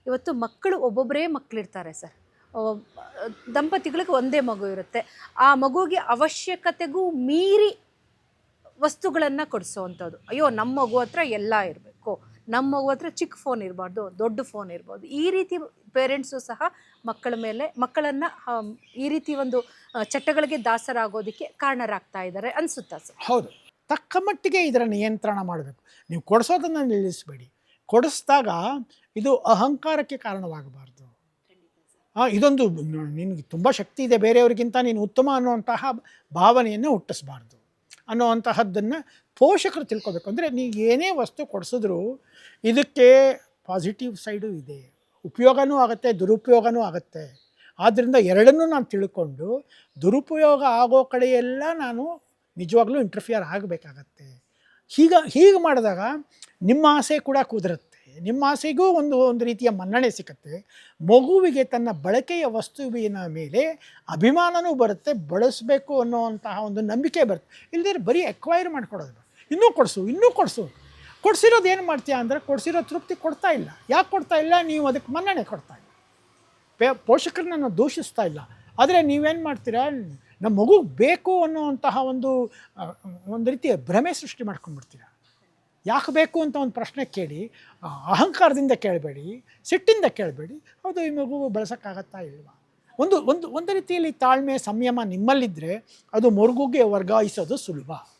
ಇವತ್ತು ಮಕ್ಕಳು ಒಬ್ಬೊಬ್ಬರೇ ಮಕ್ಕಳಿರ್ತಾರೆ ಸರ್. ಒಬ್ ದಂಪತಿಗಳಿಗೆ ಒಂದೇ ಮಗು ಇರುತ್ತೆ. ಆ ಮಗುವಿಗೆ ಅವಶ್ಯಕತೆಗೂ ಮೀರಿ ವಸ್ತುಗಳನ್ನು ಕೊಡಿಸೋವಂಥದ್ದು. ಅಯ್ಯೋ ನಮ್ಮ ಮಗು ಹತ್ರ ಎಲ್ಲ ಇರಬೇಕು, ನಮ್ಮ ಮಗು ಹತ್ರ ಚಿಕ್ಕ ಫೋನ್ ಇರಬಾರ್ದು, ದೊಡ್ಡ ಫೋನ್ ಇರ್ಬೋದು. ಈ ರೀತಿ ಪೇರೆಂಟ್ಸು ಸಹ ಮಕ್ಕಳ ಮೇಲೆ ಮಕ್ಕಳನ್ನು ಈ ರೀತಿ ಒಂದು ಚಟಗಳಿಗೆ ದಾಸರಾಗೋದಕ್ಕೆ ಕಾರಣರಾಗ್ತಾ ಇದ್ದಾರೆ ಅನಿಸುತ್ತಾ ಸರ್? ಹೌದು, ತಕ್ಕ ಮಟ್ಟಿಗೆ ಇದರ ನಿಯಂತ್ರಣ ಮಾಡಬೇಕು. ನೀವು ಕೊಡಿಸೋದನ್ನು ನಿಲ್ಲಿಸಬೇಡಿ. ಕೊಡಿಸಿದಾಗ ಇದು ಅಹಂಕಾರಕ್ಕೆ ಕಾರಣವಾಗಬಾರ್ದು. ಇದೊಂದು ನಿನಗೆ ತುಂಬ ಶಕ್ತಿ ಇದೆ, ಬೇರೆಯವರಿಗಿಂತ ನೀನು ಉತ್ತಮ ಅನ್ನುವಂತಹ ಭಾವನೆಯನ್ನು ಹುಟ್ಟಿಸಬಾರ್ದು ಅನ್ನುವಂತಹದ್ದನ್ನು ಪೋಷಕರು ತಿಳ್ಕೊಬೇಕು. ಅಂದರೆ ನೀವು ಏನೇ ವಸ್ತು ಕೊಡಿಸಿದ್ರೂ ಇದಕ್ಕೆ ಪಾಸಿಟಿವ್ ಸೈಡು ಇದೆ, ಉಪಯೋಗವೂ ಆಗುತ್ತೆ, ದುರುಪಯೋಗವೂ ಆಗುತ್ತೆ. ಆದ್ದರಿಂದ ಎರಡನ್ನೂ ನಾನು ತಿಳ್ಕೊಂಡು ದುರುಪಯೋಗ ಆಗೋ ಕಡೆಯೆಲ್ಲ ನಾನು ನಿಜವಾಗ್ಲೂ ಇಂಟರ್ಫಿಯರ್ ಆಗಬೇಕಾಗತ್ತೆ. ಹೀಗೆ ಮಾಡಿದಾಗ ನಿಮ್ಮ ಆಸೆ ಕೂಡ ಕುದುರುತ್ತೆ, ನಿಮ್ಮ ಆಸೆಗೂ ಒಂದು ರೀತಿಯ ಮನ್ನಣೆ ಸಿಗುತ್ತೆ. ಮಗುವಿಗೆ ತನ್ನ ಬಳಕೆಯ ವಸ್ತುವಿನ ಮೇಲೆ ಅಭಿಮಾನವೂ ಬರುತ್ತೆ, ಬಳಸಬೇಕು ಅನ್ನೋವಂತಹ ಒಂದು ನಂಬಿಕೆ ಬರುತ್ತೆ. ಇಲ್ಲದೇ ಬರೀ ಎಕ್ವೈರ್ ಮಾಡ್ಕೊಡೋದು, ಇನ್ನೂ ಕೊಡಿಸು. ಕೊಡಿಸಿರೋದು ಏನು ಮಾಡ್ತೀಯ ಅಂದರೆ, ಕೊಡಿಸಿರೋ ತೃಪ್ತಿ ಕೊಡ್ತಾ ಇಲ್ಲ. ಯಾಕೆ ಕೊಡ್ತಾ ಇಲ್ಲ? ನೀವು ಅದಕ್ಕೆ ಮನ್ನಣೆ ಕೊಡ್ತಾ ಇಲ್ಲ. ಪೋಷಕರನ್ನ ನಾನು ದೂಷಿಸ್ತಾ ಇಲ್ಲ, ಆದರೆ ನೀವೇನು ಮಾಡ್ತೀರಾ, ನಮ್ಮ ಮಗು ಬೇಕು ಅನ್ನೋವಂತಹ ಒಂದು ರೀತಿಯ ಭ್ರಮೆ ಸೃಷ್ಟಿ ಮಾಡ್ಕೊಂಡ್ಬಿಡ್ತೀರ. ಯಾಕೆ ಬೇಕು ಅಂತ ಒಂದು ಪ್ರಶ್ನೆ ಕೇಳಿ, ಅಹಂಕಾರದಿಂದ ಕೇಳಬೇಡಿ, ಸಿಟ್ಟಿಂದ ಕೇಳಬೇಡಿ. ಹೌದು, ಈ ಮಗು ಬಳಸೋಕ್ಕಾಗತ್ತಾ ಇಲ್ವಾ? ಒಂದು ರೀತಿಯಲ್ಲಿ ತಾಳ್ಮೆ ಸಂಯಮ ನಿಮ್ಮಲ್ಲಿದ್ದರೆ ಅದು ಮಗುಗೆ ವರ್ಗಾಯಿಸೋದು ಸುಲಭ.